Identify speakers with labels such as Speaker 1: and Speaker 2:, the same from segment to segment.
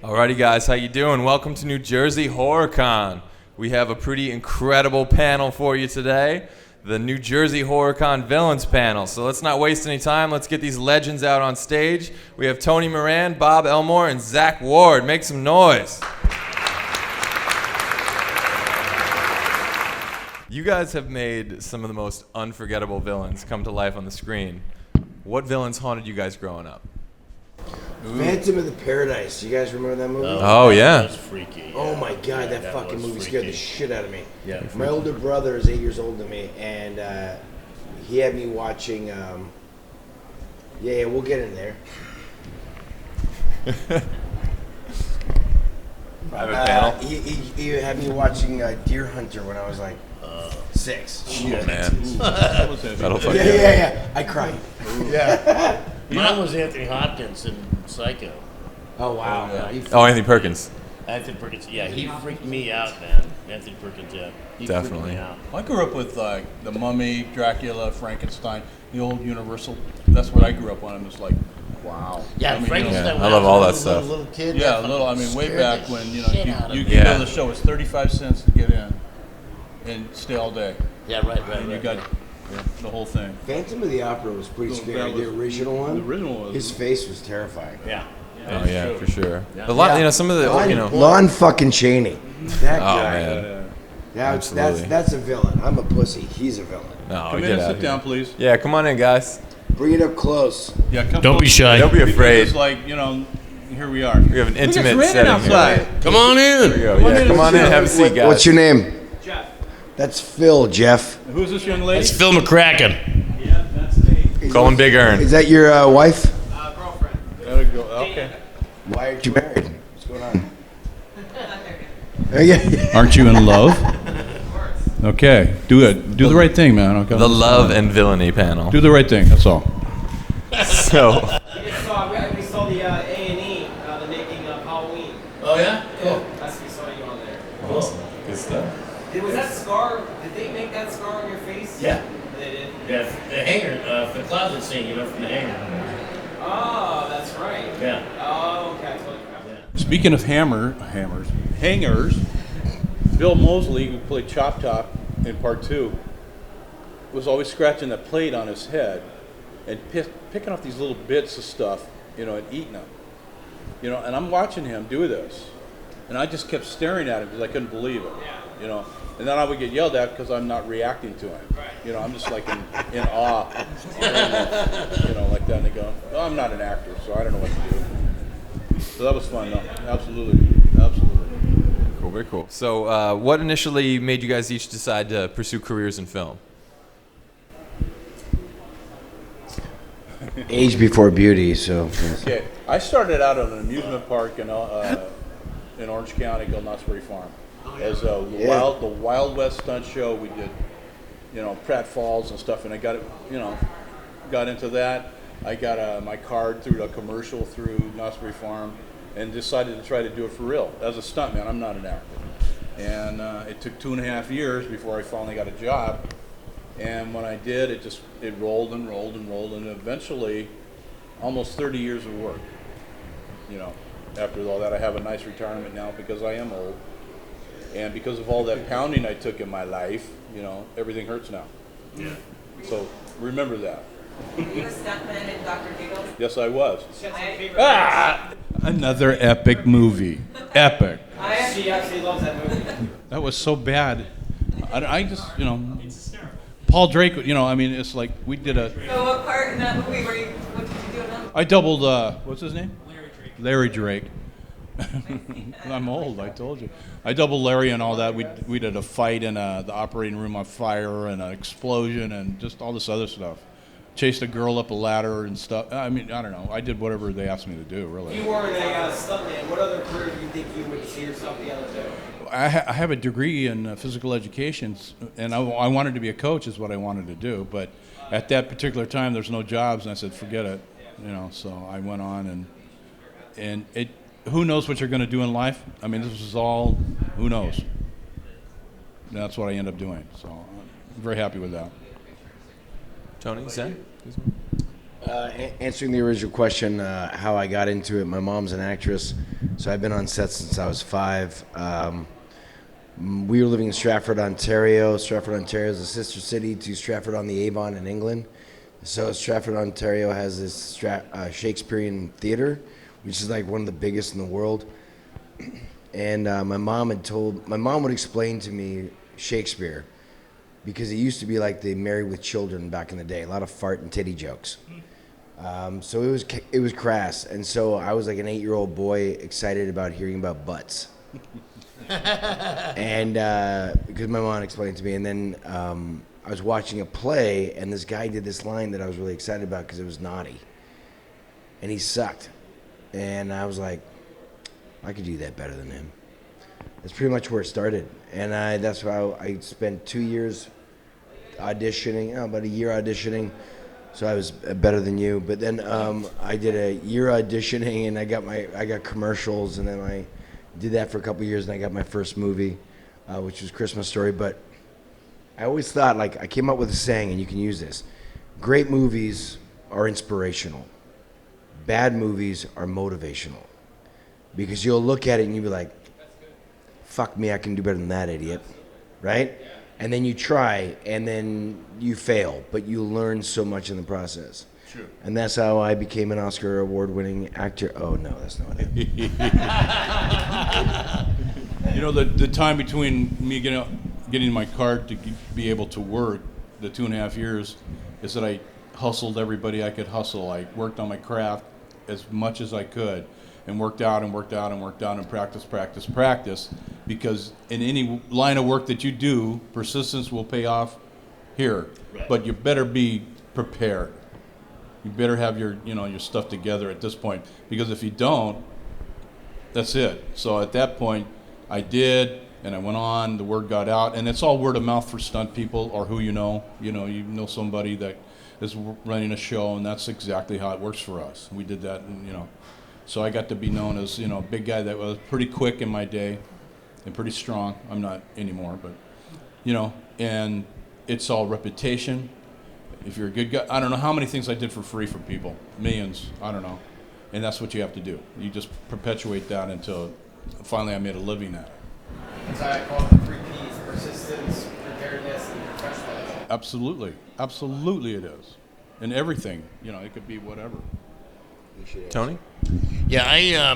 Speaker 1: Alrighty guys, how you doing? Welcome to New Jersey HorrorCon. We have a pretty incredible panel for you today, the New Jersey HorrorCon Villains panel. So let's not waste any time, let's get these legends out on stage. We have Tony Moran, Bob Elmore, and Zack Ward. Make some noise. You guys have made some of the most unforgettable villains come to life on the screen. What villains haunted you guys growing up?
Speaker 2: Phantom of the Paradise. You guys remember that movie?
Speaker 1: Oh yeah.
Speaker 3: That was freaky. Yeah.
Speaker 2: Oh my God,
Speaker 3: Yeah,
Speaker 2: that fucking movie
Speaker 3: was
Speaker 2: scared the
Speaker 3: freaky.
Speaker 2: shit out of me.
Speaker 3: Yeah.
Speaker 2: My older brother is 8 years older than me, and he had me watching. Yeah, we'll get in there.
Speaker 1: Private panel.
Speaker 2: He had me watching Deer Hunter when I was like 6.
Speaker 1: Oh man. That'll fuck you up.
Speaker 2: Yeah. I cried. Yeah.
Speaker 3: Mine was Anthony Hopkins in Psycho.
Speaker 2: Oh wow.
Speaker 1: Oh, Anthony Perkins.
Speaker 3: Anthony Perkins, yeah, he freaked me out, man. Anthony Perkins, yeah. He
Speaker 1: Definitely.
Speaker 3: freaked me out.
Speaker 4: I grew up with The Mummy, Dracula, Frankenstein, the old Universal. That's what I grew up on. It was like, wow.
Speaker 3: Yeah,
Speaker 4: I mean,
Speaker 3: Frankenstein.
Speaker 1: yeah,
Speaker 3: when
Speaker 1: I love
Speaker 3: was
Speaker 1: all
Speaker 3: a
Speaker 1: that stuff.
Speaker 3: Little kid.
Speaker 4: Yeah,
Speaker 3: that
Speaker 4: a little. I mean, way
Speaker 3: scared
Speaker 4: back
Speaker 3: the
Speaker 4: when
Speaker 3: shit out of
Speaker 4: you
Speaker 3: me.
Speaker 4: could go to the show. It was 35 cents to get in, and stay all day.
Speaker 3: Yeah, right.
Speaker 4: And you got the whole thing.
Speaker 2: Phantom of the Opera was pretty
Speaker 4: So
Speaker 2: scary.
Speaker 4: that was-
Speaker 2: The original one.
Speaker 4: The original was.
Speaker 2: His face was terrifying.
Speaker 3: Yeah.
Speaker 1: Oh yeah, for sure.
Speaker 3: Yeah.
Speaker 1: A lot, you know, some of the, you know.
Speaker 2: Lon fucking Chaney. That
Speaker 1: Oh
Speaker 2: guy.
Speaker 1: man.
Speaker 2: That's a villain. I'm a pussy. He's a villain.
Speaker 1: No,
Speaker 4: Come
Speaker 1: get
Speaker 4: in and
Speaker 1: out
Speaker 4: sit
Speaker 1: of
Speaker 4: down,
Speaker 1: here.
Speaker 4: please.
Speaker 1: Yeah, come on in, guys.
Speaker 2: Bring it up close.
Speaker 4: Yeah, come.
Speaker 3: Don't be shy.
Speaker 1: Don't be
Speaker 4: Because
Speaker 1: afraid.
Speaker 4: It's like, here we are.
Speaker 1: We have an intimate setting here.
Speaker 3: Come on
Speaker 1: There we
Speaker 3: in.
Speaker 1: go. Yeah, come on in, have a seat, guys.
Speaker 2: What's your name? Jeff. That's Phil, Jeff.
Speaker 4: Who's this young lady?
Speaker 3: It's Phil McCracken.
Speaker 5: Yeah, that's me.
Speaker 1: Call him Big Earn.
Speaker 2: Is that your wife?
Speaker 5: Girlfriend.
Speaker 4: There we go. Okay.
Speaker 2: Why aren't you married? What's going on? Yeah.
Speaker 4: Aren't you in love? Okay. Do it. Do the right thing, man. Okay.
Speaker 1: The love and villainy panel.
Speaker 4: Do the right thing. That's all.
Speaker 1: So,
Speaker 5: We saw the A&E, the making of Halloween.
Speaker 3: Oh, yeah?
Speaker 5: Yeah, we saw you on there.
Speaker 1: good stuff.
Speaker 5: Was that scar? Did they make that scar on your face?
Speaker 3: Yeah.
Speaker 5: They did.
Speaker 3: Yeah, the hanger, the closet scene, from the hanger.
Speaker 5: Oh, that's right.
Speaker 3: Yeah.
Speaker 5: Oh, okay. I totally forgot.
Speaker 4: Speaking of hangers, Bill Moseley, who played Chop Top in Part 2, was always scratching that plate on his head and picking off these little bits of stuff, and eating them. And I'm watching him do this, and I just kept staring at him because I couldn't believe it. And then I would get yelled at because I'm not reacting to him. I'm just like in awe, like that. And they go, "Oh, I'm not an actor, so I don't know what to do." So that was fun, though. Absolutely.
Speaker 1: Cool, very cool. So, what initially made you guys each decide to pursue careers in film?
Speaker 2: Age before beauty, so.
Speaker 4: Okay, I started out at an amusement park in Orange County called Knott's Berry Farm. As the Wild West stunt show, we did, Pratt Falls and stuff, and I got into that. I got my card through a commercial through Knott's Berry Farm, and decided to try to do it for real. As a stuntman, I'm not an actor. And it took 2.5 years before I finally got a job. And when I did, it rolled and rolled and rolled, and eventually, almost 30 years of work. After all that, I have a nice retirement now because I am old. And because of all that pounding I took in my life, everything hurts now.
Speaker 3: Yeah.
Speaker 4: So remember that.
Speaker 6: Were you a stuntman in Dr. Giggles?
Speaker 4: Yes, I was.
Speaker 5: Ah!
Speaker 4: Another epic movie. Epic.
Speaker 5: She actually loves that movie.
Speaker 4: That was so bad. I just, Paul Drake, it's like we did
Speaker 6: So what part in that movie what did you do in that?
Speaker 4: I doubled, what's his name? Larry Drake. I'm old, I told you. I doubled Larry and all that. We did a fight in the operating room on fire and an explosion and just all this other stuff. Chased a girl up a ladder and stuff. I don't know. I did whatever they asked me to do, really.
Speaker 5: You weren't a stuntman. What other career do you think you would see yourself being able to do?
Speaker 4: I have a degree in physical education, and I wanted to be a coach is what I wanted to do. But at that particular time, there's no jobs, and I said, forget it. So I went on, and it. Who knows what you're going to do in life? This is all, who knows? And that's what I end up doing. So I'm very happy with that.
Speaker 1: Tony, Zen?
Speaker 2: Answering the original question, how I got into it, my mom's an actress, so I've been on set since I was 5. We were living in Stratford, Ontario. Stratford, Ontario is a sister city to Stratford-on-the-Avon in England. So Stratford, Ontario has this Shakespearean theater, which is like one of the biggest in the world. And my mom would explain to me Shakespeare, because it used to be like the Married with Children back in the day, a lot of fart and titty jokes. So it was crass, and so I was like an 8-year-old boy excited about hearing about butts. And because my mom explained it to me, and then I was watching a play, and this guy did this line that I was really excited about because it was naughty, and he sucked, and I was like, I could do that better than him. That's pretty much where it started, and that's why I spent 2 years auditioning, about a year auditioning, so I was better than you. But then I did a year auditioning, and I got commercials, and then I did that for a couple of years, and I got my first movie, which was Christmas Story. But I always thought, like, I came up with a saying, and you can use this: great movies are inspirational, bad movies are motivational, because you'll look at it and you'll be like, fuck me, I can do better than that idiot, right? And then you try, and then you fail, but you learn so much in the process.
Speaker 4: True.
Speaker 2: And that's how I became an Oscar award-winning actor. Oh no, that's not it.
Speaker 4: You know, the time between me getting my card to be able to work, the 2.5 years, is that I hustled everybody I could hustle. I worked on my craft as much as I could, and worked out and worked out and worked out and practice, because in any line of work that you do, persistence will pay off here.
Speaker 3: Right.
Speaker 4: But you better be prepared. You better have your stuff together at this point, because if you don't, that's it. So at that point, I did, and I went on, the word got out, and it's all word of mouth for stunt people or who you know somebody that is running a show, and that's exactly how it works for us. We did that, and so I got to be known as, a big guy that was pretty quick in my day and pretty strong. I'm not anymore, but, and it's all reputation. If you're a good guy, I don't know how many things I did for free for people. Millions, I don't know. And that's what you have to do. You just perpetuate that until finally I made a living at it.
Speaker 5: That's why I call it the 3 Ps: persistence, preparedness, and professionalism.
Speaker 4: Absolutely. Absolutely it is. And everything, it could be whatever.
Speaker 1: Tony?
Speaker 3: Yeah,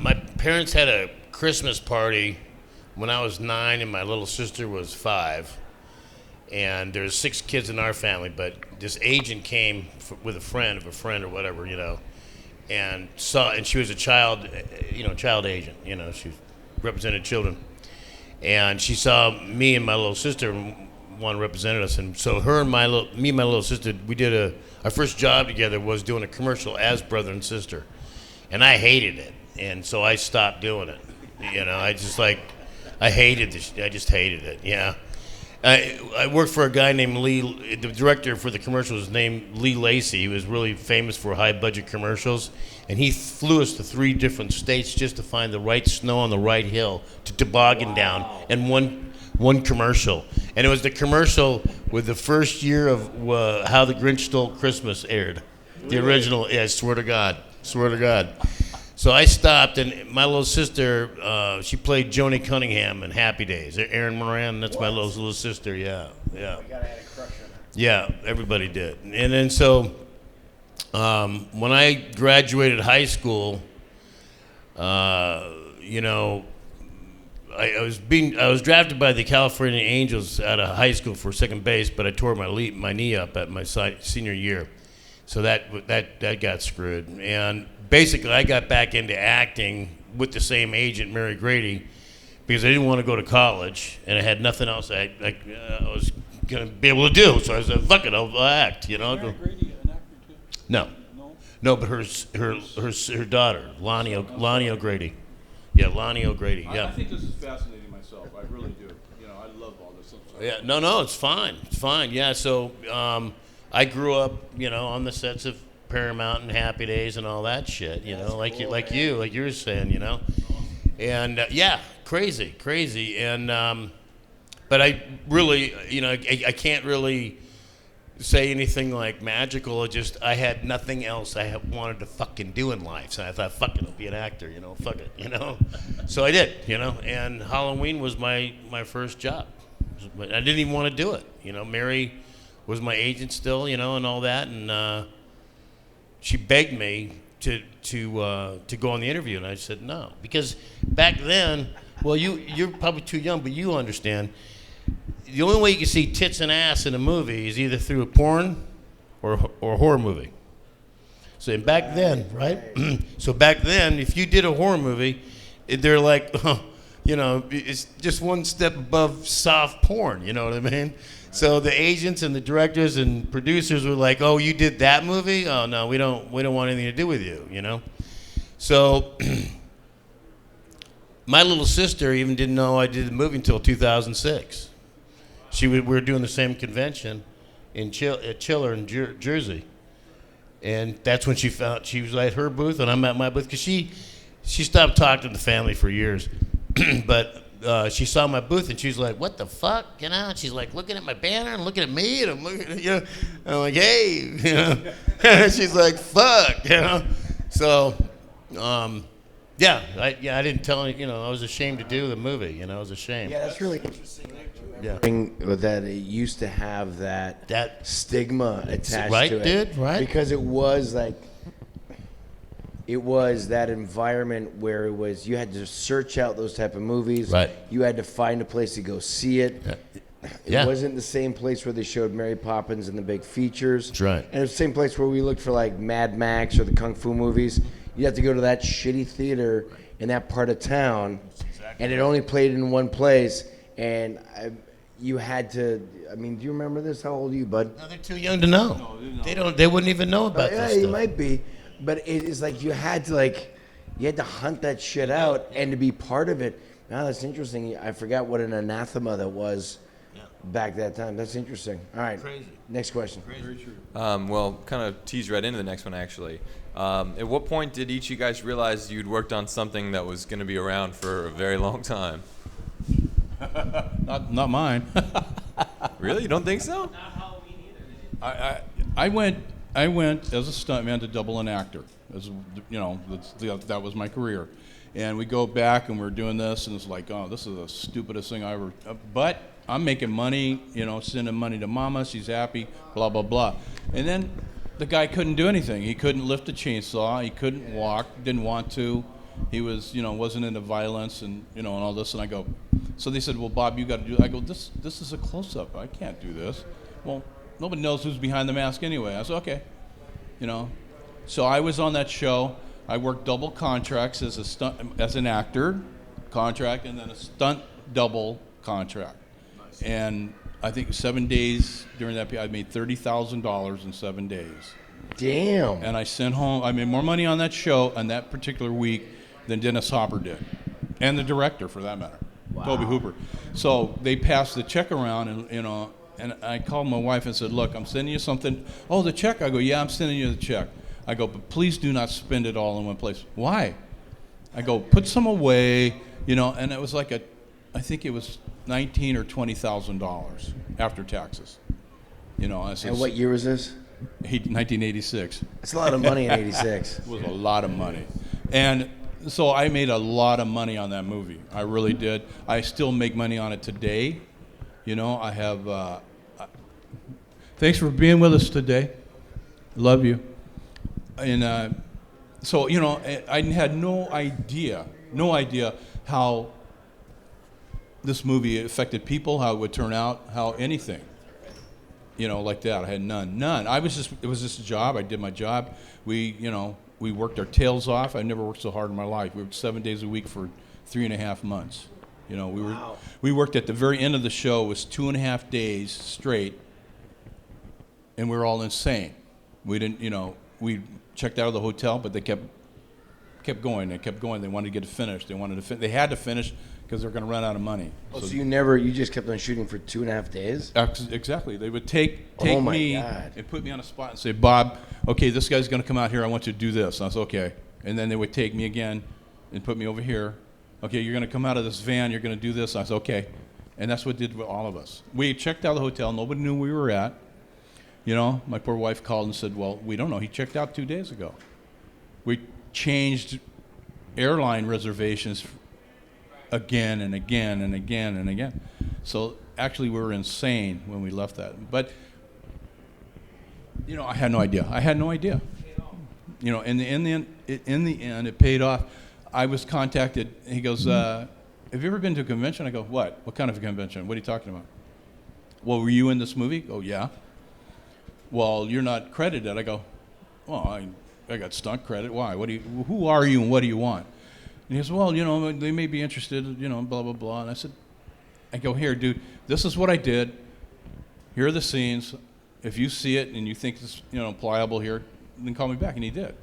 Speaker 3: my parents had a Christmas party when I was 9 and my little sister was 5. And there's 6 kids in our family, but this agent came with a friend or whatever, and she was a child agent, she represented children. And she saw me and my little sister, one represented us, and so me and my little sister, we did our first job together was doing a commercial as brother and sister, and I hated it, and so I stopped doing it. I just hated it. Yeah, I worked for a guy named Lee. The director for the commercial was named Lee Lacey. He was really famous for high budget commercials, and he flew us to 3 different states just to find the right snow on the right hill to toboggan down, and one commercial. And it was the commercial with the first year of How the Grinch Stole Christmas aired. The original, yeah, I swear to God. So I stopped, and my little sister, she played Joni Cunningham in Happy Days. Erin Moran, that's my little sister, yeah.
Speaker 5: I gotta have a crush on her.
Speaker 3: Yeah, everybody did. And then so when I graduated high school, I was drafted by the California Angels out of high school for second base, but I tore my knee up at my senior year, so that got screwed. And basically, I got back into acting with the same agent, Mary Grady, because I didn't want to go to college, and I had nothing else I was gonna be able to do. So I said, "Fuck it, I'll act."
Speaker 4: Mary Grady an actor too?
Speaker 3: No, but her daughter, Lonnie O'Grady. Yeah, Lonnie O'Grady. Yeah.
Speaker 4: I think this is fascinating myself. I really do. I love all this stuff.
Speaker 3: Yeah. No, it's fine. It's fine. Yeah. So I grew up, on the sets of Paramount and Happy Days and all that shit. Like you were saying. And crazy. And but I really, I can't really say anything like magical. I had nothing else wanted to fucking do in life. So I thought, fuck it, I'll be an actor, fuck it, So I did, and Halloween was my first job. But I didn't even want to do it. Mary was my agent still, and all that. And she begged me to go on the interview. And I said no. Because back then, well, you're probably too young, but you understand. The only way you can see tits and ass in a movie is either through a porn or a horror movie. So back then, right? So back then, if you did a horror movie, they're like, it's just one step above soft porn. You know what I mean? So the agents and the directors and producers were like, "Oh, you did that movie? Oh no, we don't want anything to do with you." So my little sister even didn't know I did the movie until 2006. We were doing the same convention at Chiller in Jersey, and that's when she was at her booth and I'm at my booth because she stopped talking to the family for years, but she saw my booth and she's like, "What the fuck?" And she's like looking at my banner and looking at me and I'm looking at I'm like, "Hey," she's like, "Fuck," So, yeah, I didn't tell her, I was ashamed to do the movie, I was ashamed.
Speaker 2: Yeah, that's really interesting.
Speaker 3: Yeah.
Speaker 2: That it used to have that stigma attached
Speaker 3: right,
Speaker 2: to it.
Speaker 3: Dude, right?
Speaker 2: Because it was that environment where you had to search out those type of movies.
Speaker 3: Right.
Speaker 2: You had to find a place to go see it.
Speaker 3: Yeah.
Speaker 2: It wasn't the same place where they showed Mary Poppins and the big features.
Speaker 3: That's right.
Speaker 2: And it was the same place where we looked for like Mad Max or the Kung Fu movies. You have to go to that shitty theater in that part of town, and it only played in one place. And you had to. I mean, do you remember this? How old are you, bud?
Speaker 3: No, they're too young to know. They wouldn't even know about
Speaker 2: Yeah,
Speaker 3: this
Speaker 2: you
Speaker 3: stuff.
Speaker 2: might be, but it's like you had to hunt that shit out and to be part of it. Now that's interesting. I forgot what an anathema that was back that time. That's interesting. All right,
Speaker 3: Crazy.
Speaker 2: Next question.
Speaker 1: Well, kind of tease right into the next one, actually. At what point did each of you guys realize you'd worked on something that was going to be around for a very long time?
Speaker 4: Not mine.
Speaker 1: Really? You don't think so?
Speaker 5: Not Halloween either.
Speaker 4: I went as a stuntman to double an actor. That was my career. And we go back and we're doing this, and it's like, oh, this is the stupidest thing I ever. But I'm making money, sending money to mama. She's happy, blah, blah, blah. And then the guy couldn't do anything. He couldn't lift a chainsaw. He couldn't walk, didn't want to. He was, wasn't into violence and, and all this. And I go, so they said, well, Bob, you got to do it. I go, this is a close-up. I can't do this. Well, nobody knows who's behind the mask anyway. I said, okay. So I was on that show. I worked double contracts as an actor contract, and then a stunt double contract. Nice. And I think 7 days during that period, I made $30,000 in 7 days.
Speaker 2: Damn.
Speaker 4: And I sent home. I made more money on that show on that particular week than Dennis Hopper did, and the director for that matter, Toby Hooper. So they passed the check around, and and I called my wife and said, "Look, I'm sending you something." "Oh, the check." I go, "Yeah, I'm sending you the check." I go, "But please do not spend it all in one place." "Why?" I go, "Put some away," And it was like I think it was $19,000 or $20,000 after taxes. I said,
Speaker 2: And what year was this?
Speaker 4: 1986.
Speaker 2: It's a lot of money in '86.
Speaker 4: It was a lot of money. And so I made a lot of money on that movie. I really did. I still make money on it today. I have... thanks for being with us today. Love you. And so, I had no idea how this movie affected people, how it would turn out, how anything, like that. I had none. It was just a job. I did my job. We worked our tails off. I never worked so hard in my life. We worked 7 days a week for 3.5 months. We worked at the very end of the show. It was 2.5 days straight, and we were all insane. We didn't, we checked out of the hotel, but they kept going. They kept going. They wanted to get it finished. They had to finish because they're going to run out of money.
Speaker 2: So you just kept on shooting for 2.5 days?
Speaker 4: Exactly. They would take
Speaker 2: my
Speaker 4: me
Speaker 2: God.
Speaker 4: and put me on a spot and say, "Bob, okay, this guy's going to come out here. I want you to do this." And I was okay. And then they would take me again and put me over here. "Okay, you're going to come out of this van. You're going to do this." And I said, okay. And that's what did with all of us. We checked out of the hotel. Nobody knew where we were at. You know, my poor wife called and said, well, we don't know. He checked out 2 days ago. We changed airline reservations again and again and again and again. So actually we were insane when we left that. But, you know, I had no idea. You know, in the end, it paid off. I was contacted. He goes, have you ever been to a convention? I go, what? What kind of a convention? What are you talking about? Well, were you in this movie? Oh, yeah. Well, you're not credited. I go, well, I got stunt credit. Why? Who are you and what do you want? And he says, well, you know, they may be interested, you know, blah, blah, blah. And I go, here, dude, this is what I did. Here are the scenes. If you see it and you think it's, you know, pliable here, then call me back. And he did.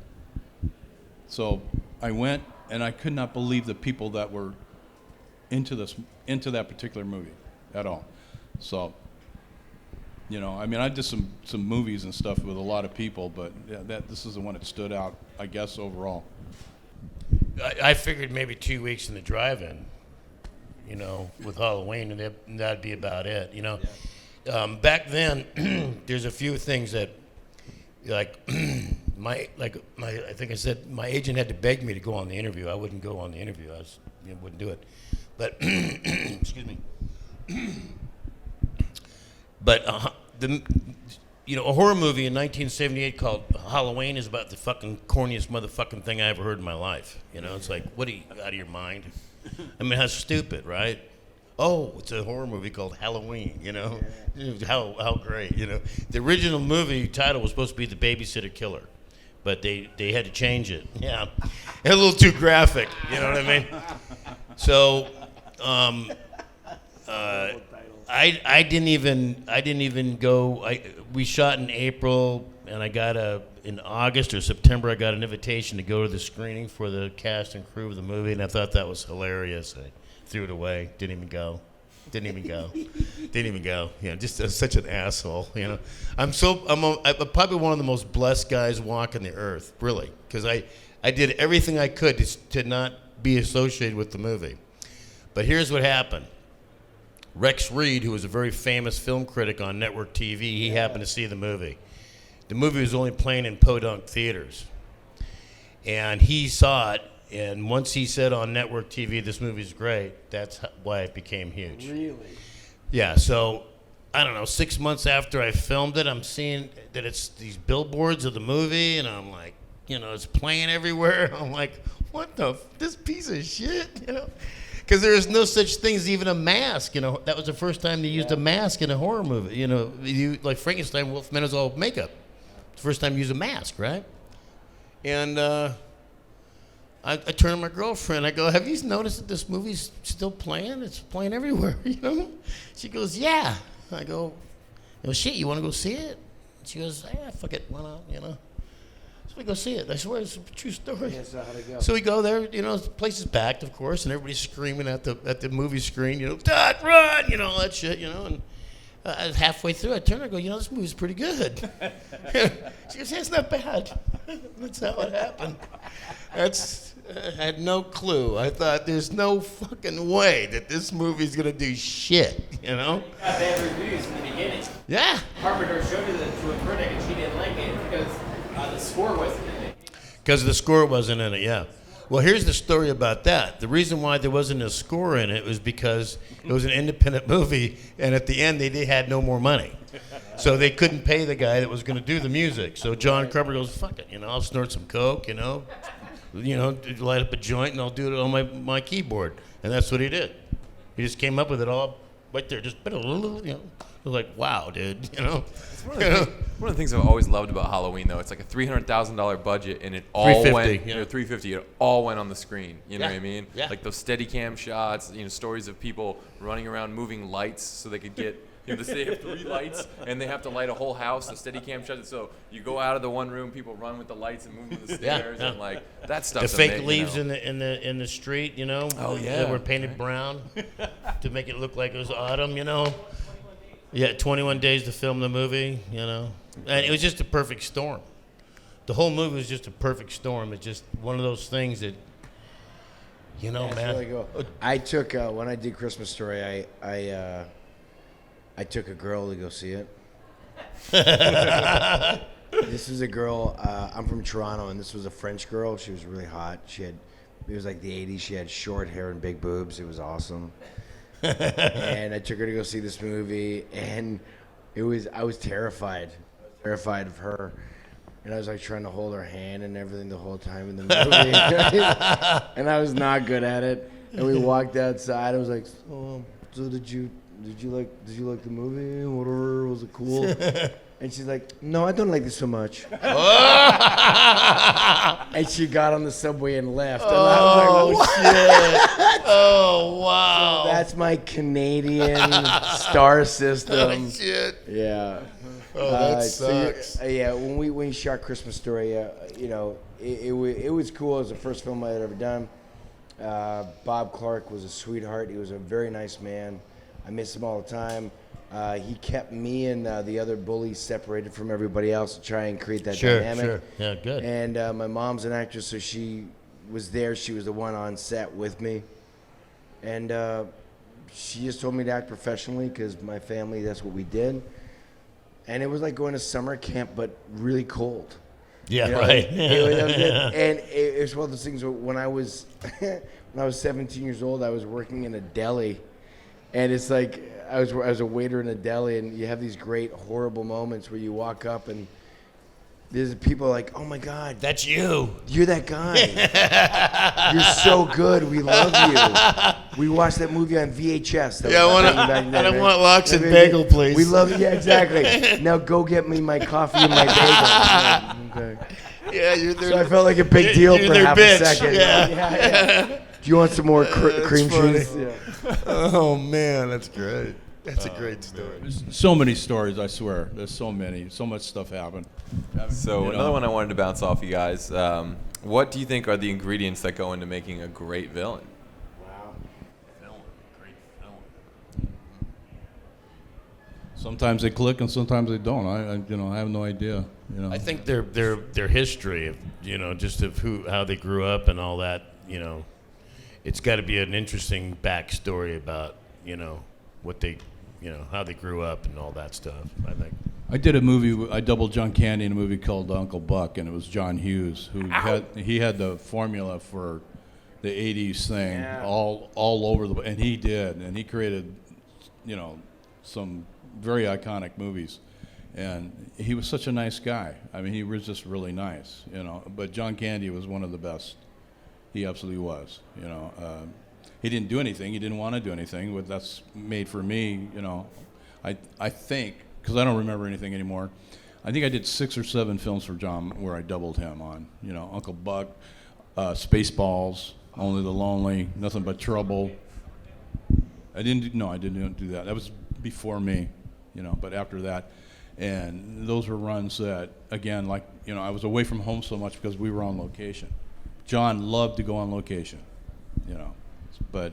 Speaker 4: So I went, and I could not believe the people that were into that particular movie at all. So, you know, I mean, I did some movies and stuff with a lot of people, but yeah, this is the one that stood out, I guess, overall.
Speaker 3: I figured maybe 2 weeks in the drive-in, you know, with Halloween, and that'd be about it, you know. Yeah. Back then, there's a few things that, like, I think I said, my agent had to beg me to go on the interview. I wouldn't go on the interview. Wouldn't do it. But, excuse me. But a horror movie in 1978 called Halloween is about the fucking corniest motherfucking thing I ever heard in my life. You know, it's like, what are you, out of your mind? I mean, how stupid, right? Oh, it's a horror movie called Halloween, you know? How great, you know? The original movie title was supposed to be The Babysitter Killer, but they had to change it. Yeah, a little too graphic, you know what I mean? So, I didn't even go. We shot in April, and I got in August or September. I got an invitation to go to the screening for the cast and crew of the movie, and I thought that was hilarious. I threw it away. Didn't even go. You know, just such an asshole. You know, I'm probably one of the most blessed guys walking the earth, really, because I did everything I could to not be associated with the movie. But here's what happened. Rex Reed, who was a very famous film critic on network TV, he happened to see the movie. The movie was only playing in podunk theaters. And he saw it, and once he said on network TV, this movie's great, that's why it became huge.
Speaker 2: Really?
Speaker 3: Yeah, so, I don't know, 6 months after I filmed it, I'm seeing that it's these billboards of the movie, and I'm like, you know, it's playing everywhere. I'm like, what this piece of shit, you know? Because there is no such thing as even a mask, you know. That was the first time they used a mask in a horror movie. You know, like Frankenstein, Wolfman is all makeup. It's the first time you use a mask, right? And I turn to my girlfriend. I go, have you noticed that this movie's still playing? It's playing everywhere, you know? She goes, yeah. I go, oh, shit, you want to go see it? She goes, yeah, fuck it, why not, you know? So we go see it. I swear it's a true story.
Speaker 2: Yeah, so how'd it go?
Speaker 3: So we go there, you know, the place is packed, of course, and everybody's screaming at the movie screen, you know, Dot, run, you know, all that shit, you know. And halfway through, I turn and I go, you know, this movie's pretty good. She goes, yeah, it's not bad. That's how it happened. I had no clue. I thought, there's no fucking way that this movie's gonna do shit, you know?
Speaker 5: Bad reviews in the beginning.
Speaker 3: Yeah.
Speaker 5: Carpenter showed it to a critic, and she didn't like it because the score wasn't in it.
Speaker 3: Because the score wasn't in it, yeah. Well, here's the story about that. The reason why there wasn't a score in it was because it was an independent movie, and at the end, they had no more money. So they couldn't pay the guy that was going to do the music. So John Carpenter goes, fuck it, you know, I'll snort some coke, you know, light up a joint, and I'll do it on my keyboard. And that's what he did. He just came up with it all right there, just, you know. I was like, wow, dude, you know.
Speaker 1: One of the things I've always loved about Halloween, though, it's like a $300,000 budget, and it all went,
Speaker 3: yeah.
Speaker 1: $350. It all went on the screen. You know what I mean?
Speaker 3: Yeah.
Speaker 1: Like those Steadicam shots, you know, stories of people running around moving lights so they could get. You know, they have 3 lights, and they have to light a whole house. The Steadicam shots. So you go out of the one room, people run with the lights and move to the stairs, and like that stuff.
Speaker 3: The fake leaves in the street, you know.
Speaker 1: Oh yeah.
Speaker 3: That were painted brown to make it look like it was autumn, you know. Yeah, 21 days to film the movie, you know. And it was just a perfect storm. The whole movie was just a perfect storm. It's just one of those things that, you know, man.
Speaker 2: Really cool. I took when I did Christmas Story, I took a girl to go see it, This is a girl. I'm from Toronto, and this was a French girl. She was really hot. It was like the '80s. She had short hair and big boobs. It was awesome. And I took her to go see this movie, and I was terrified of her. And I was like trying to hold her hand and everything the whole time in the movie. And I was not good at it. And we walked outside. I was like, so did you like the movie? Whatever, was it cool? And she's like, no, I don't like this so much. And she got on the subway and left. And I was like,
Speaker 3: shit. Oh, wow.
Speaker 2: So that's my Canadian star system.
Speaker 3: Oh, shit.
Speaker 2: Yeah.
Speaker 3: Oh, that sucks.
Speaker 2: Yeah, when we shot Christmas Story, it was cool. It was the first film I had ever done. Bob Clark was a sweetheart. He was a very nice man. I miss him all the time. He kept me and the other bullies separated from everybody else to try and create that dynamic.
Speaker 3: Sure. Yeah, good.
Speaker 2: And my mom's an actress, so she was there. She was the one on set with me. And she just told me to act professionally because my family, that's what we did. And it was like going to summer camp, but really cold.
Speaker 3: Yeah,
Speaker 2: you know,
Speaker 3: right.
Speaker 2: And it was one of those things where when I was 17 years old, I was working in a deli. And it's like I was a waiter in a deli, and you have these great, horrible moments where you walk up and there's people like, oh my God.
Speaker 3: That's you.
Speaker 2: You're that guy. You're so good. We love you. We watched that movie on VHS.
Speaker 3: Yeah, I want lox and bagel, please.
Speaker 2: We love you. Yeah, exactly. Now go get me my coffee and my bagel. Okay.
Speaker 3: Yeah, you're there.
Speaker 2: So I felt like a big deal for half a second.
Speaker 3: Yeah.
Speaker 2: Do you want some more cream cheese? Yeah.
Speaker 3: Oh, man, that's great. That's a great story.
Speaker 7: So many stories, I swear. There's so many. So much stuff happened.
Speaker 1: So another one I wanted to bounce off you guys. What do you think are the ingredients that go into making a great villain?
Speaker 7: Sometimes they click and sometimes they don't. I have no idea.
Speaker 3: I think their history of just of how they grew up and all that. It's got to be an interesting backstory about what they how they grew up and all that stuff. I think.
Speaker 7: I did a movie. I doubled John Candy in a movie called Uncle Buck, and it was John Hughes who had the formula for the '80s thing all over and he did, and he created some very iconic movies, and he was such a nice guy. I mean, he was just really nice, But John Candy was one of the best. He absolutely was, He didn't do anything. He didn't want to do anything. But that's made for me, I think, because I don't remember anything anymore. I think I did 6 or 7 films for John where I doubled him on, Uncle Buck, Spaceballs, Only the Lonely, Nothing But Trouble. I didn't do that. That was before me, but after that. And those were runs that, again, I was away from home so much because we were on location. John loved to go on location, but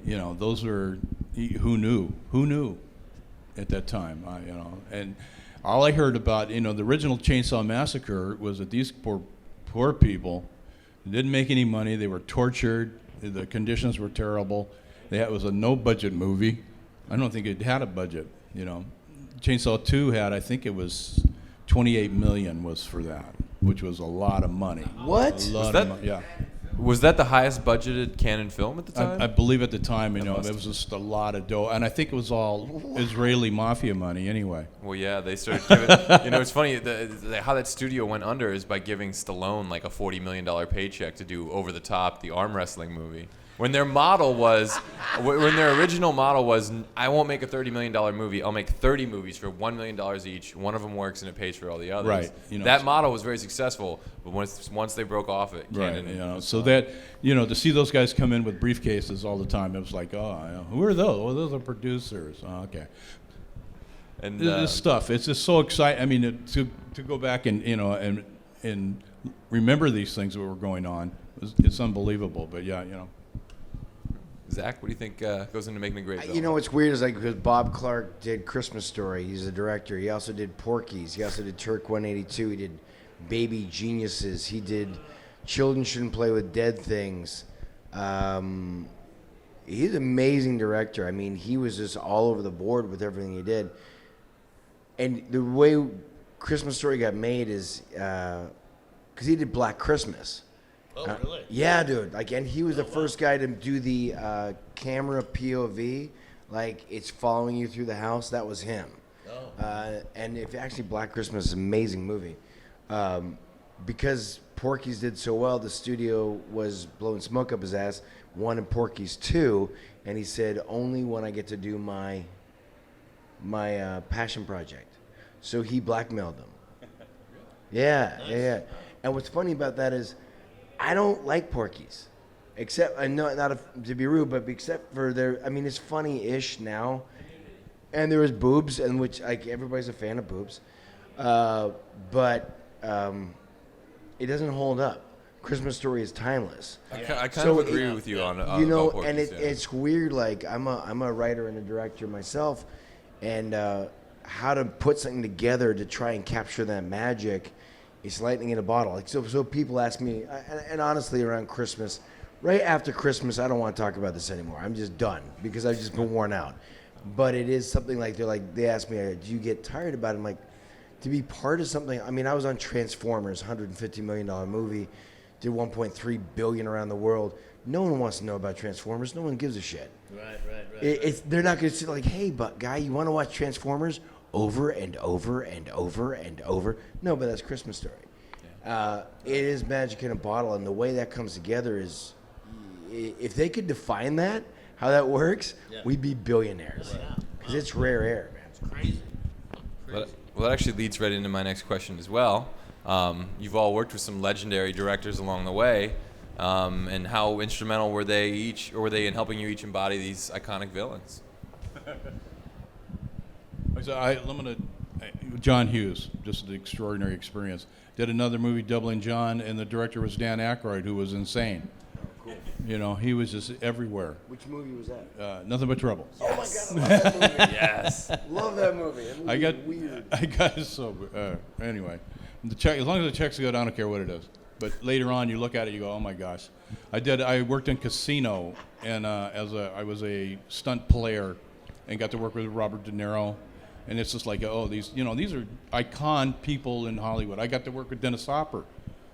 Speaker 7: those were who knew at that time, and all I heard about the original Chainsaw Massacre was that these poor people didn't make any money. They were tortured. The conditions were terrible. It was a no budget movie. I don't think it had a budget. Chainsaw 2 had, I think it was $28 million was for that, which was a lot of money.
Speaker 2: What?
Speaker 7: Yeah.
Speaker 1: Was that the highest budgeted Canon film at the time?
Speaker 7: I believe at the time, it was just a lot of dough, and I think it was all Israeli mafia money anyway.
Speaker 1: Well, yeah, they started giving. It's funny how that studio went under is by giving Stallone like a $40 million paycheck to do Over the Top, the arm wrestling movie. When their original model was, I won't make a $30 million movie. I'll make 30 movies for $1 million each. One of them works and it pays for all the others.
Speaker 7: Right.
Speaker 1: That model was very successful, but once they broke off it,
Speaker 7: right. So that to see those guys come in with briefcases all the time, it was like, who are those? Oh, those are producers. Oh, okay.
Speaker 1: And
Speaker 7: this stuff, it's just so exciting. I mean, to go back and and remember these things that were going on, it's unbelievable. But yeah,
Speaker 1: Zach, what do you think goes into making a great film?
Speaker 2: What's weird is because Bob Clark did Christmas Story. He's a director. He also did Porky's. He also did Turk 182. He did Baby Geniuses. He did Children Shouldn't Play with Dead Things. He's an amazing director. I mean, he was just all over the board with everything he did. And the way Christmas Story got made is because he did Black Christmas.
Speaker 3: Oh, really?
Speaker 2: Yeah, dude. Like, and he was the first guy to do the camera POV, like it's following you through the house. That was him.
Speaker 3: Oh.
Speaker 2: And if actually Black Christmas is an amazing movie, because Porky's did so well, the studio was blowing smoke up his ass. One and Porky's 2, and he said only when I get to do my passion project. So he blackmailed them. Yeah,
Speaker 3: Nice.
Speaker 2: yeah. And what's funny about that is, I don't like Porky's, except I know not to be rude, but except for their. I mean, it's funny-ish now, and there was boobs, and which like everybody's a fan of boobs, but it doesn't hold up. Christmas Story is timeless.
Speaker 1: I kind of agree with you on
Speaker 2: You know,
Speaker 1: about
Speaker 2: and
Speaker 1: Porky's, yeah.
Speaker 2: it's weird. Like I'm a writer and a director myself, and how to put something together to try and capture that magic. It's lightning in a bottle. Like so people ask me, and honestly, around Christmas, right after Christmas, I don't want to talk about this anymore. I'm just done because I've just been worn out. But it is something like they ask me, do you get tired about it? I'm like, to be part of something. I mean, I was on Transformers, $150 million movie, did 1.3 billion around the world. No one wants to know about Transformers. No one gives a shit.
Speaker 3: Right.
Speaker 2: They're not going to say like, hey, but guy, you want to watch Transformers over and over and over and over? No, but that's Christmas Story. It is magic in a bottle, and the way that comes together is, if they could define that, how that works, we'd be billionaires. Because it's rare air, man.
Speaker 3: It's crazy.
Speaker 1: Well, that actually leads right into my next question as well. You've all worked with some legendary directors along the way, and how instrumental were they in helping you each embody these iconic villains?
Speaker 7: John Hughes, just an extraordinary experience. Did another movie, Doubling John, and the director was Dan Aykroyd, who was insane.
Speaker 2: Cool.
Speaker 7: You know, he was just everywhere.
Speaker 2: Which movie was that?
Speaker 7: Nothing But Trouble.
Speaker 2: Oh my God, I love that movie.
Speaker 1: Yes.
Speaker 2: Love that movie. That movie is weird.
Speaker 7: Anyway, as long as the checks go down, I don't care what it is. But later on, you look at it, you go, oh my gosh. I worked in Casino, and I was a stunt player, and got to work with Robert De Niro. And it's just like, these are icon people in Hollywood. I got to work with Dennis Hopper,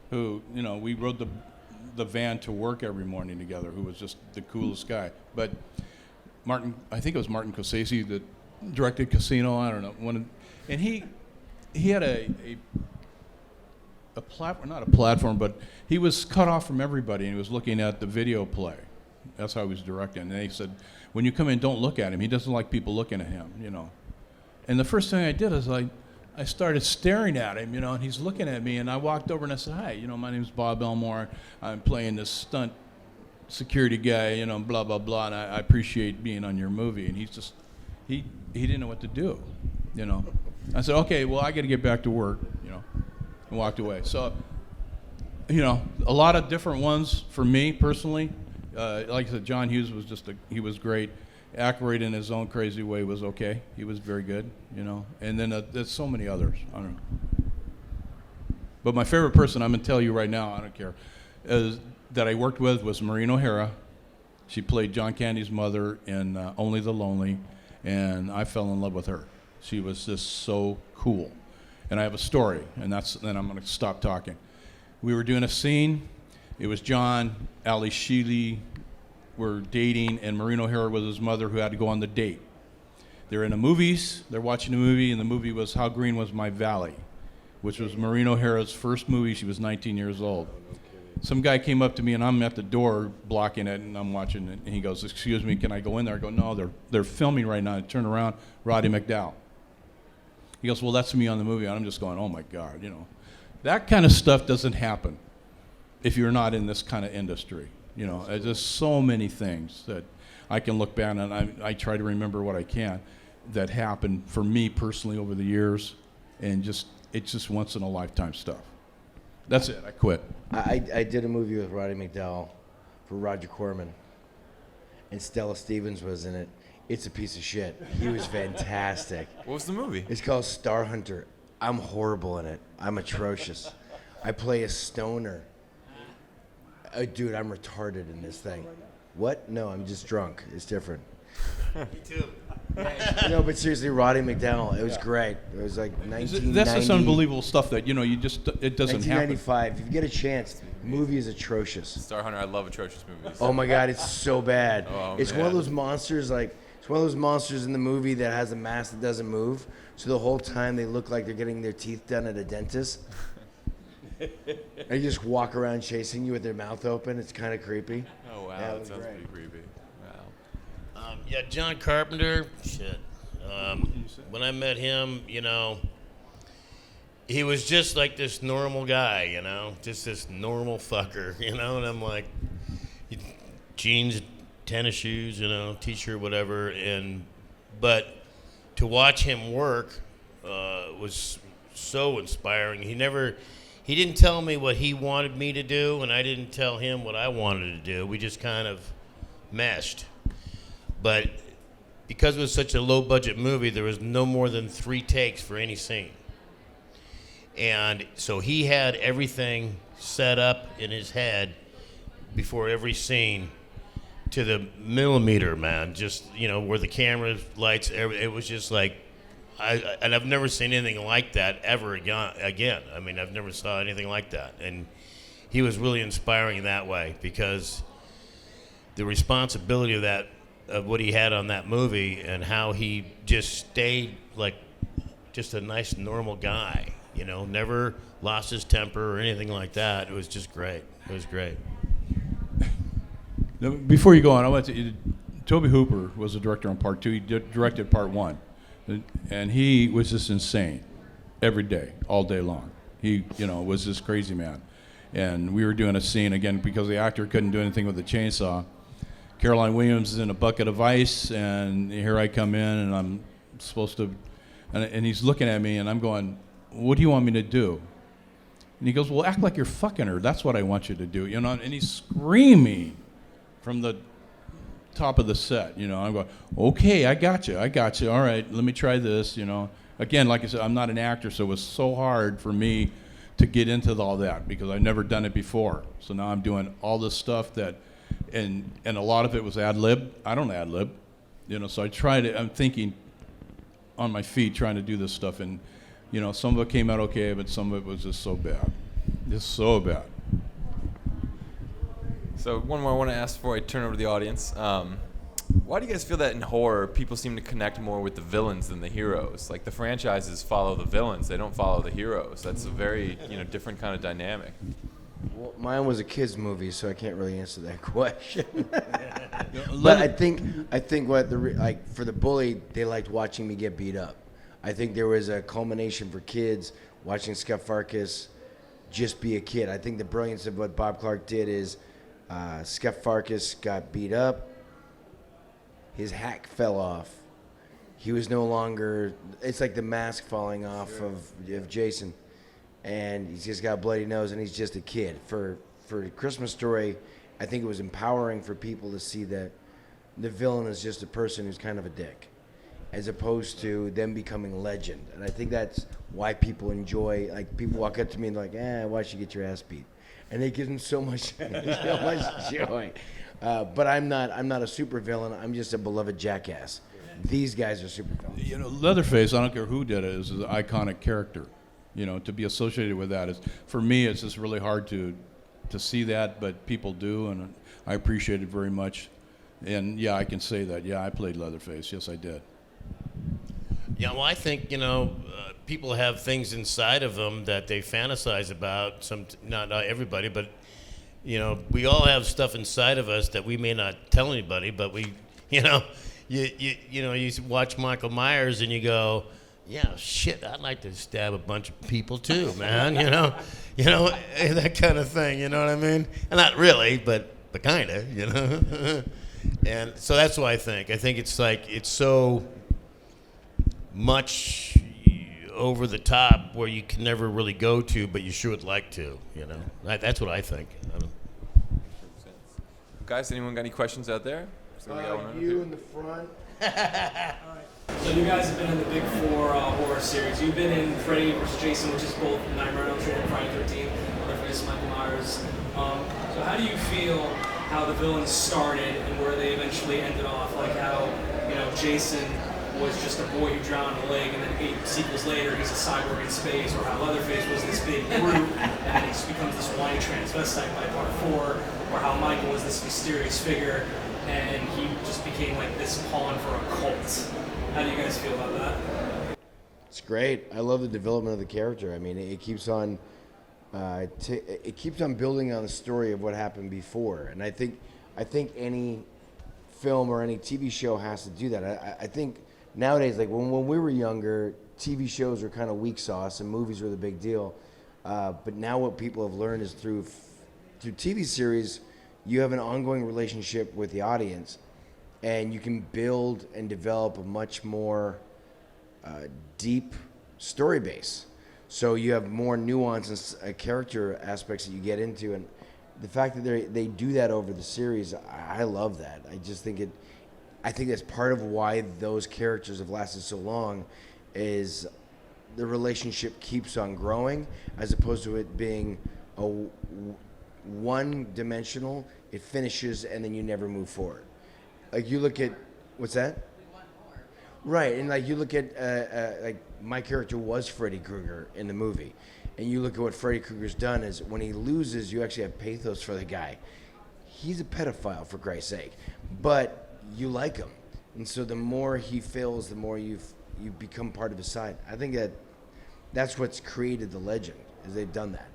Speaker 7: who, we rode the van to work every morning together, who was just the coolest guy. But I think it was Martin Scorsese that directed Casino. I don't know. And he had a platform, not a platform, but he was cut off from everybody, and he was looking at the video play. That's how he was directing. And they said, when you come in, don't look at him. He doesn't like people looking at him, And the first thing I did is I started staring at him, and he's looking at me, and I walked over and I said, hi, my name's Bob Elmore. I'm playing this stunt security guy, blah, blah, blah, and I appreciate being on your movie. And he's just, he didn't know what to do, I said, okay, well, I got to get back to work, and walked away. So, a lot of different ones for me personally. Like I said, John Hughes was he was great. Aykroyd in his own crazy way was okay. He was very good, And then there's so many others. I don't know. But my favorite person, I'm going to tell you right now, I don't care, that I worked with was Maureen O'Hara. She played John Candy's mother in Only the Lonely, and I fell in love with her. She was just so cool. And I have a story, and then I'm going to stop talking. We were doing a scene. It was John, Ali Sheedy, were dating, and Maureen O'Hara was his mother who had to go on the date. They're in the movies. They're watching a movie, and the movie was How Green Was My Valley, which was Maureen O'Hara's first movie. She was 19 years old. Some guy came up to me, and I'm at the door blocking it, and I'm watching it, and he goes, excuse me, can I go in there? I go, no, they're filming right now. I turn around, Roddy McDowall. He goes, well, that's me on the movie. And I'm just going, oh, my God, That kind of stuff doesn't happen if you're not in this kind of industry. There's so many things that I can look back and I try to remember what I can that happened for me personally over the years, and it's just once in a lifetime stuff. That's it. I quit.
Speaker 2: I did a movie with Roddy McDowall for Roger Corman, and Stella Stevens was in it. It's a piece of shit. He was fantastic.
Speaker 1: What was the movie?
Speaker 2: It's called Star Hunter. I'm horrible in it. I'm atrocious. I play a stoner. Dude, I'm retarded in this thing. What? No, I'm just drunk. It's different.
Speaker 3: Me too.
Speaker 2: No, but seriously, Roddy McDowell, it was great. It was like 1990.
Speaker 7: That's just unbelievable stuff that it doesn't happen.
Speaker 2: 1995. If you get a chance, the movie is atrocious.
Speaker 1: Star Hunter, I love atrocious movies.
Speaker 2: Oh my God, it's so bad.
Speaker 1: Oh,
Speaker 2: it's one
Speaker 1: man.
Speaker 2: of those monsters, it's one of those monsters in the movie that has a mask that doesn't move. So the whole time they look like they're getting their teeth done at a dentist. They just walk around chasing you with their mouth open. It's kind of creepy.
Speaker 1: Oh, wow.
Speaker 2: Yeah, it
Speaker 1: That
Speaker 2: was
Speaker 1: sounds
Speaker 2: great.
Speaker 1: pretty creepy. Wow.
Speaker 3: Yeah, John Carpenter. Shit. When I met him, he was just like this normal guy, just this normal fucker, and I'm like, jeans, tennis shoes, t-shirt, whatever, but to watch him work was so inspiring. He didn't tell me what he wanted me to do, and I didn't tell him what I wanted to do. We just kind of meshed. But because it was such a low-budget movie, there was no more than 3 takes for any scene. And so he had everything set up in his head before every scene to the millimeter, man. Just, where the camera, lights, it was just like, and I've never seen anything like that ever again. I mean, I've never saw anything like that. And he was really inspiring in that way because the responsibility of what he had on that movie and how he just stayed like just a nice normal guy, never lost his temper or anything like that. It was just great. It was great.
Speaker 7: Now, before you go on, Tobe Hooper was the director on part 2. He directed part 1. And he was just insane every day, all day long. He, was this crazy man. And we were doing a scene, again, because the actor couldn't do anything with the chainsaw. Caroline Williams is in a bucket of ice, and here I come in, and I'm supposed to, and he's looking at me, and I'm going, what do you want me to do? And he goes, well, act like you're fucking her. That's what I want you to do. And he's screaming from the top of the set. I'm going, okay, I got you. All right, let me try this. Again, like I said, I'm not an actor, so it was so hard for me to get into all that because I've never done it before. So now I'm doing all this stuff that, and a lot of it was ad lib. I don't ad lib, So I'm thinking on my feet, trying to do this stuff, and some of it came out okay, but some of it was just so bad,
Speaker 1: So one more I want to ask before I turn over to the audience. Why do you guys feel that in horror people seem to connect more with the villains than the heroes? Like the franchises follow the villains, they don't follow the heroes. That's a very different kind of dynamic.
Speaker 2: Well, mine was a kids movie, so I can't really answer that question. But I think what for the bully, they liked watching me get beat up. I think there was a culmination for kids watching Scott Farkas just be a kid. I think the brilliance of what Bob Clark did is Scott Farkas got beat up. His hack fell off. He was no longer. It's like the mask falling off of Jason, and he's just got a bloody nose, and he's just a kid. For Christmas Story, I think it was empowering for people to see that the villain is just a person who's kind of a dick, as opposed to them becoming legend. And I think that's why people enjoy. Like people walk up to me and they're like, why should you get your ass beat? And it gives them so much joy. But I'm not a super villain. I'm just a beloved jackass. These guys are super villains.
Speaker 7: Leatherface, I don't care who did it, is an iconic character. To be associated with that is, for me, it's just really hard to see that, but people do, and I appreciate it very much. And yeah, I can say that. Yeah, I played Leatherface. Yes, I did.
Speaker 3: Yeah, well, I think people have things inside of them that they fantasize about. Not everybody, but we all have stuff inside of us that we may not tell anybody. But we, you watch Michael Myers and you go, yeah, shit, I'd like to stab a bunch of people too, man. That kind of thing. You know what I mean? And not really, but kind of. And so that's what I think. I think it's like it's so much over the top where you can never really go to, but you sure would like to. That's what I think.
Speaker 1: Guys, anyone got any questions out there?
Speaker 2: You in the front.
Speaker 8: So you guys have been in the big 4 horror series. You've been in Freddy vs. Jason, which is both Nightmare on Elm Street and Friday the 13th. Leatherface, Michael Myers. So how do you feel how the villains started and where they eventually ended off? Like how Jason was just a boy who drowned in a lake, and then 8 sequels later, he's a cyborg in space, or how Leatherface was this big brute, and then he just becomes this whiny transvestite by part 4, or how Michael was this mysterious figure, and he just became like this pawn for a cult. How do you guys feel about that?
Speaker 2: It's great. I love the development of the character. I mean, it keeps on, it keeps on building on the story of what happened before, and I think any film or any TV show has to do that. I think nowadays, like when we were younger, TV shows were kind of weak sauce and movies were the big deal. But now what people have learned is through TV series, you have an ongoing relationship with the audience, and you can build and develop a much more deep story base. So you have more nuance and character aspects that you get into, and the fact that they do that over the series, I love that. I think that's part of why those characters have lasted so long, is the relationship keeps on growing as opposed to it being a one-dimensional. It finishes and then you never move forward. Like you look at what's that? Right, and like you look at like my character was Freddy Krueger in the movie. And you look at what Freddy Krueger's done is when he loses, you actually have pathos for the guy. He's a pedophile, for Christ's sake, but you like him, and so the more he fails, the more you become part of his side. I think that's what's created the legend, is they've done that.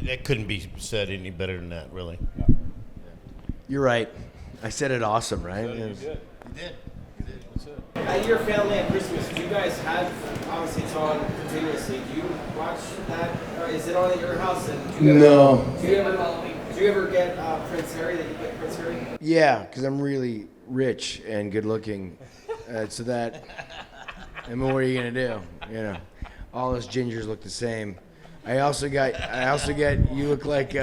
Speaker 3: That couldn't be said any better than that, really.
Speaker 2: You're right. I said it awesome, right?
Speaker 4: You did.
Speaker 3: You did.
Speaker 4: That's it.
Speaker 5: At your family at Christmas, do you guys have, obviously it's on continuously, do you watch that? Is it on at your house? And do you ever get Prince Harry, that you get Prince Harry?
Speaker 2: Yeah, because I'm really rich and good looking. So that, I mean, what are you gonna do? You know, all us gingers look the same. I also get, you look like,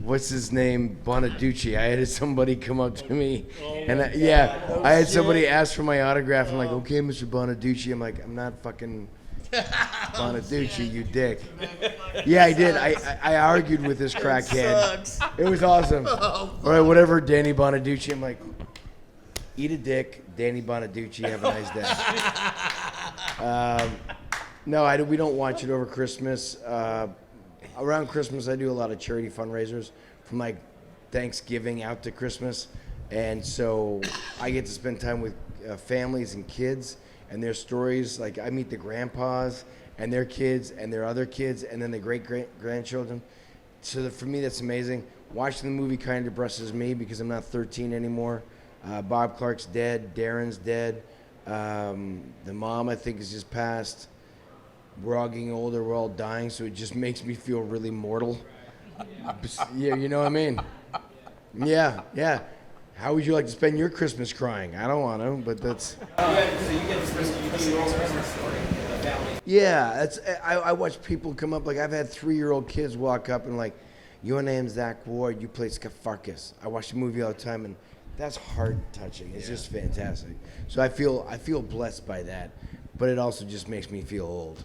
Speaker 2: what's his name, Bonaducci. I had somebody come up to me, and I had somebody ask for my autograph. I'm like, okay, Mr. Bonaducci. I'm like, I'm not fucking Bonaducci, you dick. Yeah, I did. I argued with this crackhead. It was awesome. All right, whatever, Danny Bonaducci. I'm like, eat a dick, Danny Bonaducci. Have a nice day. No, we don't watch it over Christmas. Around Christmas, I do a lot of charity fundraisers from like Thanksgiving out to Christmas. And so I get to spend time with families and kids and their stories. Like I meet the grandpas and their kids and their other kids and then the great-grandchildren. So for me, that's amazing. Watching the movie kind of depresses me because I'm not 13 anymore. Bob Clark's dead. Darren's dead. The mom, I think, has just passed. We're all getting older, we're all dying, so it just makes me feel really mortal. Yeah, you know what I mean? Yeah. How would you like to spend your Christmas crying? I don't want to, but that's...
Speaker 5: So you get this your own Christmas story, the family.
Speaker 2: Yeah, I watch people come up, like I've had 3-year-old kids walk up and like, your name's Zack Ward, you play Scafarkus. I watch the movie all the time and that's heart-touching. It's just fantastic. So I feel blessed by that, but it also just makes me feel old.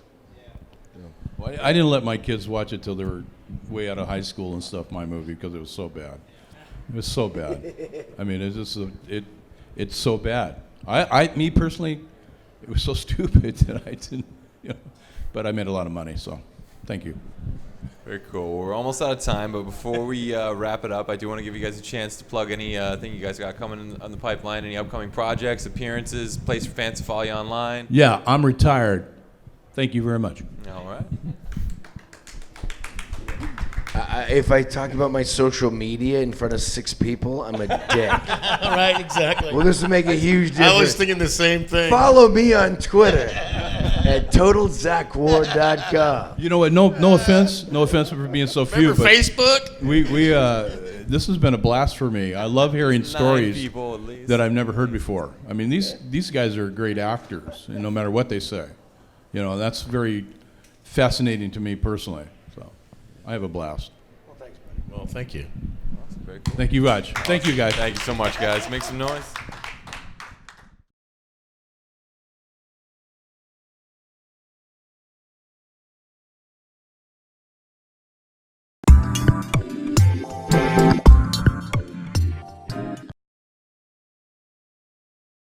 Speaker 7: Well, I didn't let my kids watch it till they were way out of high school and stuff, my movie, because it was so bad. It was so bad. I mean, it's just it's so bad. Me personally, it was so stupid that I didn't, but I made a lot of money, so thank you.
Speaker 1: Very cool. We're almost out of time, but before we wrap it up, I do want to give you guys a chance to plug anything you guys got coming on the pipeline, any upcoming projects, appearances, place for fans to follow you online.
Speaker 7: Yeah, I'm retired. Thank you very much.
Speaker 1: All right.
Speaker 2: If I talk about my social media in front of 6 people, I'm a dick.
Speaker 3: Right, exactly.
Speaker 2: Well, this will make a huge difference.
Speaker 3: I was thinking the same thing.
Speaker 2: Follow me on Twitter at TotalZackWard.com.
Speaker 7: You know what? No offense for being so few.
Speaker 3: Remember
Speaker 7: but
Speaker 3: Facebook?
Speaker 7: We this has been a blast for me. I love hearing stories
Speaker 1: people, at least.
Speaker 7: that I've never heard before. I mean, these guys are great actors, and no matter what they say, that's very fascinating to me personally. So, I have a blast.
Speaker 2: Well, thanks, buddy.
Speaker 3: Well, thank you.
Speaker 1: Very cool.
Speaker 7: Thank you, Raj. Thank you, guys.
Speaker 1: Thank you so much, guys. Make some noise.